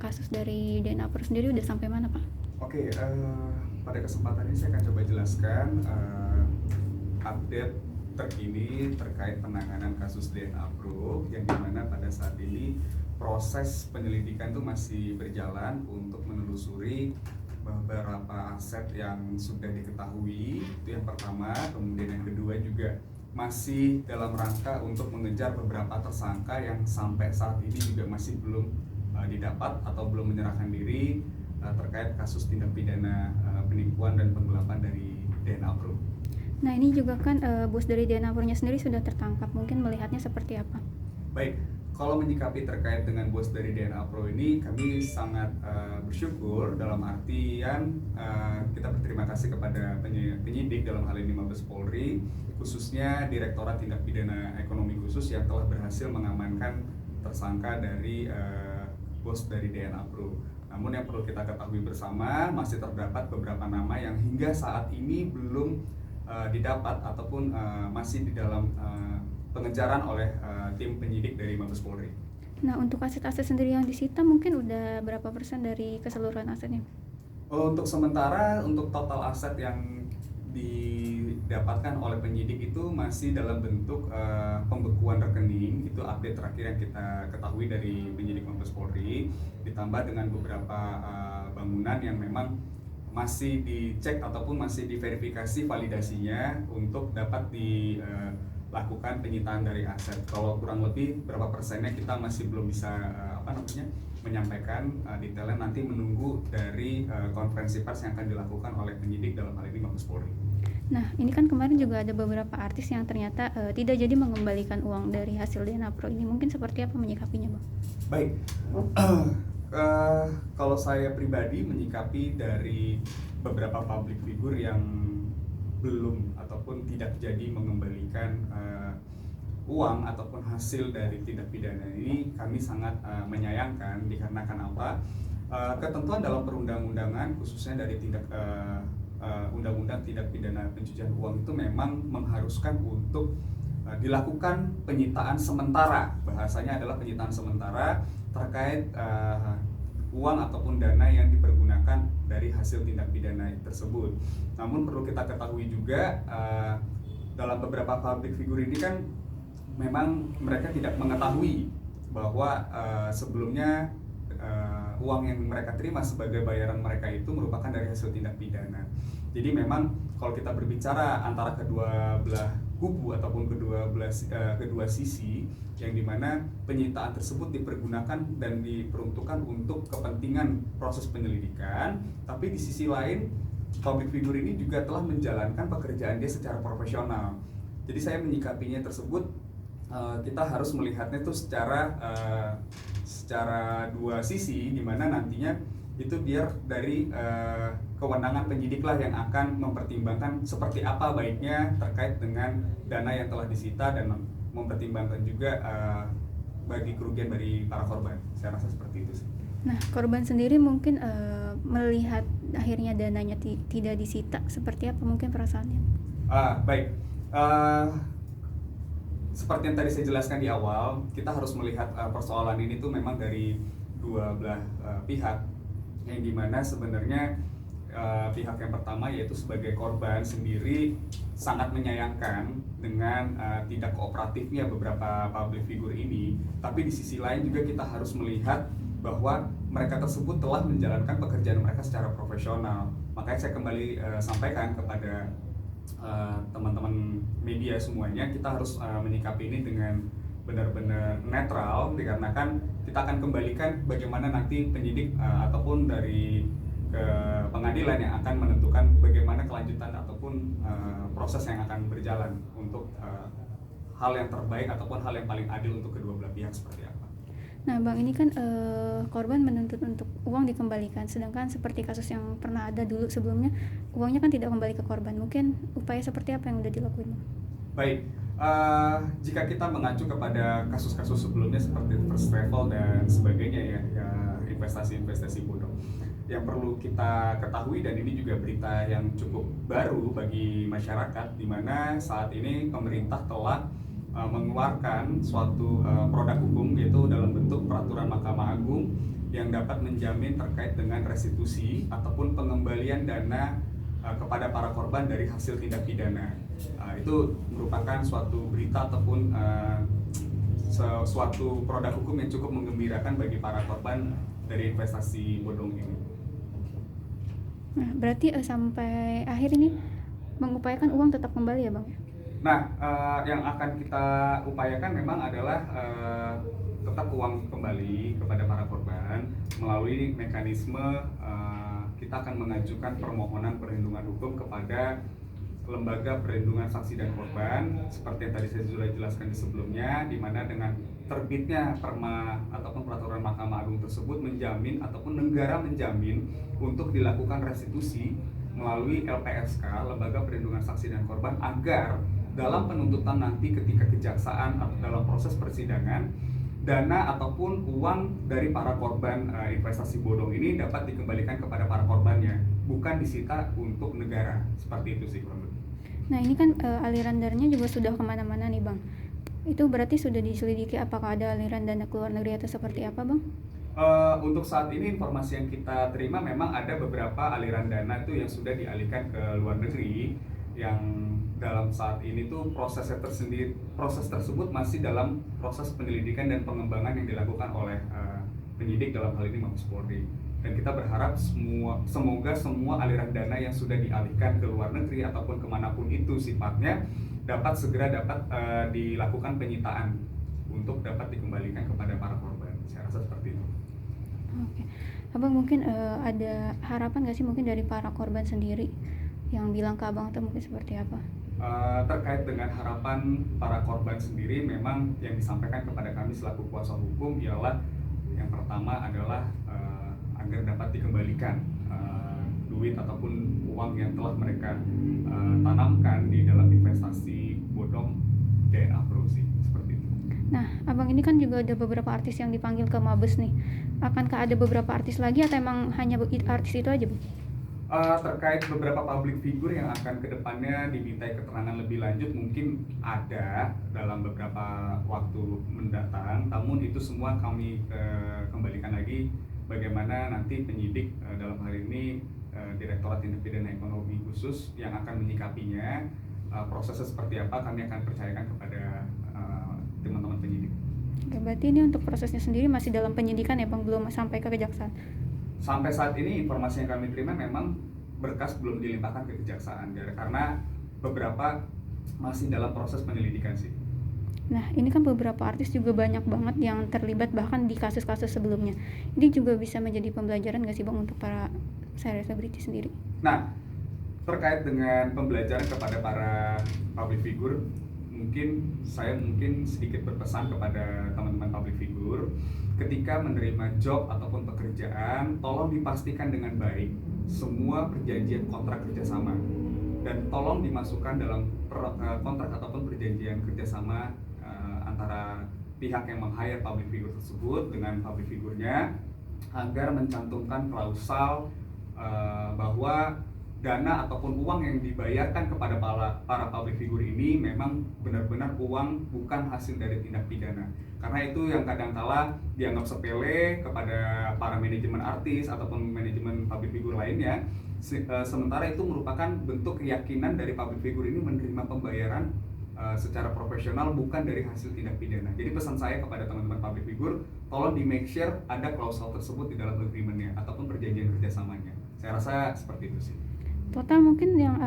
Kasus dari DNA Pro sendiri udah sampai mana, Pak? Oke, pada kesempatan ini saya akan coba jelaskan update terkini terkait penanganan kasus DNA Pro, yang dimana pada saat ini proses penyelidikan itu masih berjalan untuk menelusuri beberapa aset yang sudah diketahui. Itu yang pertama. Kemudian yang kedua juga masih dalam rangka untuk mengejar beberapa tersangka yang sampai saat ini juga masih belum didapat atau belum menyerahkan diri terkait kasus tindak pidana penipuan dan penggelapan dari DNA Pro. Nah, ini juga kan bos dari DNA Pro-nya sendiri sudah tertangkap. Mungkin melihatnya seperti apa? Baik, kalau menyikapi terkait dengan bos dari DNA Pro ini, kami sangat bersyukur dalam artian kita berterima kasih kepada penyidik dalam hal ini Mabes Polri, khususnya Direktorat Tindak Pidana Ekonomi Khusus yang telah berhasil mengamankan tersangka dari bos dari DNA Pro. Namun yang perlu kita ketahui bersama, masih terdapat beberapa nama yang hingga saat ini belum didapat ataupun masih di dalam pengejaran oleh tim penyidik dari Mabes Polri. Nah, untuk aset-aset sendiri yang disita mungkin udah berapa persen dari keseluruhan asetnya? Untuk sementara, untuk total aset yang didapatkan oleh penyidik itu masih dalam bentuk pembekuan rekening. Itu update terakhir yang kita ketahui dari penyidik Mabes Polri, ditambah dengan beberapa bangunan yang memang masih dicek ataupun masih diverifikasi validasinya untuk dapat dilakukan penyitaan dari aset. Kalau kurang lebih berapa persennya kita masih belum bisa menyampaikan detailnya, nanti menunggu dari konferensi pers yang akan dilakukan oleh penyidik dalam hal ini Mabes Polri. Nah, ini kan kemarin juga ada beberapa artis yang ternyata tidak jadi mengembalikan uang dari hasil DNA Pro ini. Mungkin seperti apa menyikapinya, Bang? Baik, kalau saya pribadi menyikapi dari beberapa public figure yang belum ataupun tidak jadi mengembalikan uang ataupun hasil dari tindak pidana ini, kami sangat menyayangkan. Dikarenakan apa? Ketentuan dalam perundang-undangan, khususnya dari undang-undang tindak pidana pencucian uang itu memang mengharuskan untuk dilakukan penyitaan sementara. Bahasanya adalah penyitaan sementara terkait uang ataupun dana yang dipergunakan dari hasil tindak pidana tersebut. Namun perlu kita ketahui juga, dalam beberapa public figure ini kan memang mereka tidak mengetahui bahwa sebelumnya uang yang mereka terima sebagai bayaran mereka itu merupakan dari hasil tindak pidana. Jadi memang kalau kita berbicara antara kedua belah kubu ataupun kedua sisi, yang dimana penyitaan tersebut dipergunakan dan diperuntukkan untuk kepentingan proses penyelidikan, tapi di sisi lain public figure ini juga telah menjalankan pekerjaan dia secara profesional. Jadi saya menyikapinya tersebut, kita harus melihatnya itu secara dua sisi, di mana nantinya itu biar dari kewenangan penyidik lah yang akan mempertimbangkan seperti apa baiknya terkait dengan dana yang telah disita, dan mempertimbangkan juga bagi kerugian dari para korban. Saya rasa seperti itu sih. Nah, korban sendiri mungkin melihat akhirnya dananya tidak disita, seperti apa mungkin perasaannya? Baik, seperti yang tadi saya jelaskan di awal, kita harus melihat persoalan ini tuh memang dari dua belah pihak, yang dimana sebenarnya pihak yang pertama yaitu sebagai korban sendiri sangat menyayangkan dengan tidak kooperatifnya beberapa public figure ini. Tapi di sisi lain juga kita harus melihat bahwa mereka tersebut telah menjalankan pekerjaan mereka secara profesional. Makanya saya kembali sampaikan kepada teman-teman media semuanya, kita harus menyikapi ini dengan benar-benar netral, dikarenakan kita akan kembalikan bagaimana nanti penyidik ataupun dari ke pengadilan yang akan menentukan bagaimana kelanjutan ataupun proses yang akan berjalan untuk hal yang terbaik ataupun hal yang paling adil untuk kedua belah pihak seperti apa. Nah, Bang, ini kan korban menuntut untuk uang dikembalikan, sedangkan seperti kasus yang pernah ada dulu sebelumnya, uangnya kan tidak kembali ke korban. Mungkin upaya seperti apa yang sudah dilakukan? Baik, jika kita mengacu kepada kasus-kasus sebelumnya seperti First Travel dan sebagainya ya investasi-investasi bodong, yang perlu kita ketahui, dan ini juga berita yang cukup baru bagi masyarakat, di mana saat ini pemerintah telah mengeluarkan suatu produk hukum, yaitu dalam bentuk peraturan Mahkamah Agung yang dapat menjamin terkait dengan restitusi ataupun pengembalian dana kepada para korban dari hasil tindak pidana. Itu merupakan suatu berita ataupun suatu produk hukum yang cukup menggembirakan bagi para korban dari investasi bodong ini. Nah, berarti sampai akhir ini mengupayakan uang tetap kembali ya Bang? Nah, yang akan kita upayakan memang adalah tetap uang kembali kepada para korban melalui mekanisme kita akan mengajukan permohonan perlindungan hukum kepada Lembaga Perlindungan Saksi dan Korban seperti yang tadi saya sudah jelaskan di sebelumnya, di mana dengan terbitnya perma ataupun peraturan Mahkamah Agung tersebut menjamin ataupun negara menjamin untuk dilakukan restitusi melalui LPSK, Lembaga Perlindungan Saksi dan Korban, agar dalam penuntutan nanti ketika kejaksaan atau dalam proses persidangan, dana ataupun uang dari para korban investasi bodong ini dapat dikembalikan kepada para korbannya, bukan disita untuk negara. Seperti itu sih kurang lebih. Nah ini kan aliran dananya juga sudah kemana-mana nih Bang. Itu berarti sudah diselidiki apakah ada aliran dana ke luar negeri atau seperti apa Bang? Untuk saat ini informasi yang kita terima memang ada beberapa aliran dana itu yang sudah dialihkan ke luar negeri, yang dalam saat ini tuh proses tersebut masih dalam proses penyelidikan dan pengembangan yang dilakukan oleh penyidik, dalam hal ini Mabes Polri. Dan kita berharap semoga semua aliran dana yang sudah dialihkan ke luar negeri ataupun kemanapun itu sifatnya dapat segera dilakukan penyitaan untuk dapat dikembalikan kepada para korban. Saya rasa seperti itu. Oke, Abang mungkin ada harapan nggak sih mungkin dari para korban sendiri yang bilang ke Abang atau mungkin seperti apa? Terkait dengan harapan para korban sendiri, memang yang disampaikan kepada kami selaku kuasa hukum ialah yang pertama adalah agar dapat dikembalikan duit ataupun uang yang telah mereka tanamkan di dalam investasi bodong DNA Pro sih, seperti itu. Nah, Abang ini kan juga ada beberapa artis yang dipanggil ke Mabes nih. Akankah ada beberapa artis lagi atau emang hanya artis itu aja, Bang? Terkait beberapa public figure yang akan kedepannya dimintai keterangan lebih lanjut, mungkin ada dalam beberapa waktu mendatang, namun itu semua kami kembalikan lagi bagaimana nanti penyidik dalam hal ini Direktorat Tindak Pidana Ekonomi Khusus yang akan menyikapinya. Prosesnya seperti apa kami akan percayakan kepada teman-teman penyidik. Oke, berarti ini untuk prosesnya sendiri masih dalam penyidikan ya Bang, belum sampai ke kejaksaan? Sampai saat ini informasi yang kami terima memang berkas belum dilimpahkan ke kejaksaan karena beberapa masih dalam proses penyelidikan sih. Nah, ini kan beberapa artis juga banyak banget yang terlibat bahkan di kasus-kasus sebelumnya. Ini juga bisa menjadi pembelajaran nggak sih Bang untuk para selebriti sendiri? Nah, terkait dengan pembelajaran kepada para public figure, saya mungkin sedikit berpesan kepada teman-teman public figure, ketika menerima job ataupun pekerjaan, tolong dipastikan dengan baik semua perjanjian kontrak kerjasama, dan tolong dimasukkan dalam kontrak ataupun perjanjian kerjasama antara pihak yang meng-hire public figure tersebut dengan public figure-nya, agar mencantumkan klausal bahwa dana ataupun uang yang dibayarkan kepada para public figure ini memang benar-benar uang, bukan hasil dari tindak pidana. Karena itu yang kadangkala dianggap sepele kepada para manajemen artis ataupun manajemen public figure lainnya, sementara itu merupakan bentuk keyakinan dari public figure ini menerima pembayaran secara profesional, bukan dari hasil tindak pidana. Jadi pesan saya kepada teman-teman public figure, tolong di make sure ada klausal tersebut di dalam agreement-nya ataupun perjanjian kerjasamanya. Saya rasa seperti itu sih. Total mungkin yang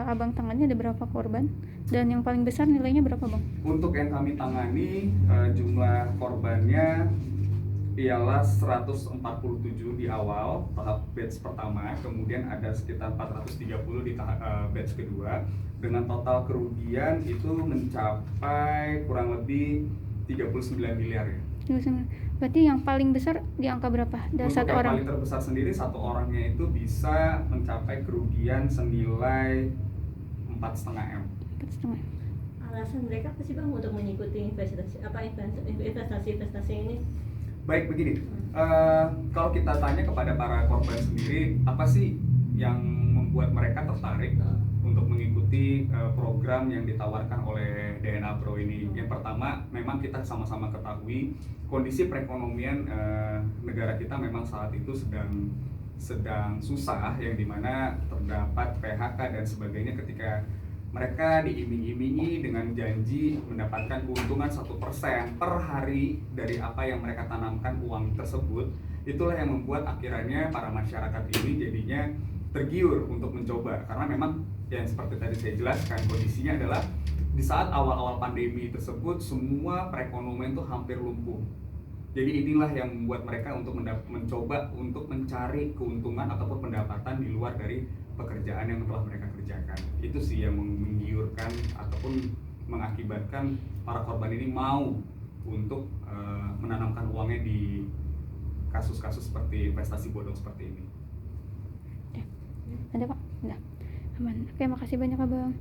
Abang tangani ada berapa korban? Dan yang paling besar nilainya berapa Bang? Untuk yang kami tangani, jumlah korbannya ialah 147 di awal tahap batch pertama, kemudian ada sekitar 430 di tahap batch kedua, dengan total kerugian itu mencapai kurang lebih 39 miliar ya. Berarti yang paling besar di angka berapa? Dari untuk satu yang orang? paling terbesar sendiri, satu orangnya itu bisa mencapai kerugian senilai 4,5 M. 4,5. Alasan mereka apa sih Bang untuk mengikuti investasi ini? Baik, begini, kalau kita tanya kepada para korban sendiri, apa sih yang membuat mereka tertarik untuk mengikuti program yang ditawarkan oleh DNA Pro ini. Yang pertama, memang kita sama-sama ketahui kondisi perekonomian negara kita memang saat itu sedang susah, yang dimana terdapat PHK dan sebagainya. Ketika mereka diiming-imingi dengan janji mendapatkan keuntungan 1% per hari dari apa yang mereka tanamkan uang tersebut, itulah yang membuat akhirnya para masyarakat ini jadinya tergiur untuk mencoba. Karena memang yang seperti tadi saya jelaskan, kondisinya adalah di saat awal-awal pandemi tersebut semua perekonomian itu hampir lumpuh. Jadi inilah yang membuat mereka untuk mencoba untuk mencari keuntungan ataupun pendapatan di luar dari pekerjaan yang telah mereka kerjakan. Itu sih yang menggiurkan ataupun mengakibatkan para korban ini mau untuk menanamkan uangnya di kasus-kasus seperti investasi bodong seperti ini. Ada Pak? Ada. Aman. Oke, makasih banyak Abang.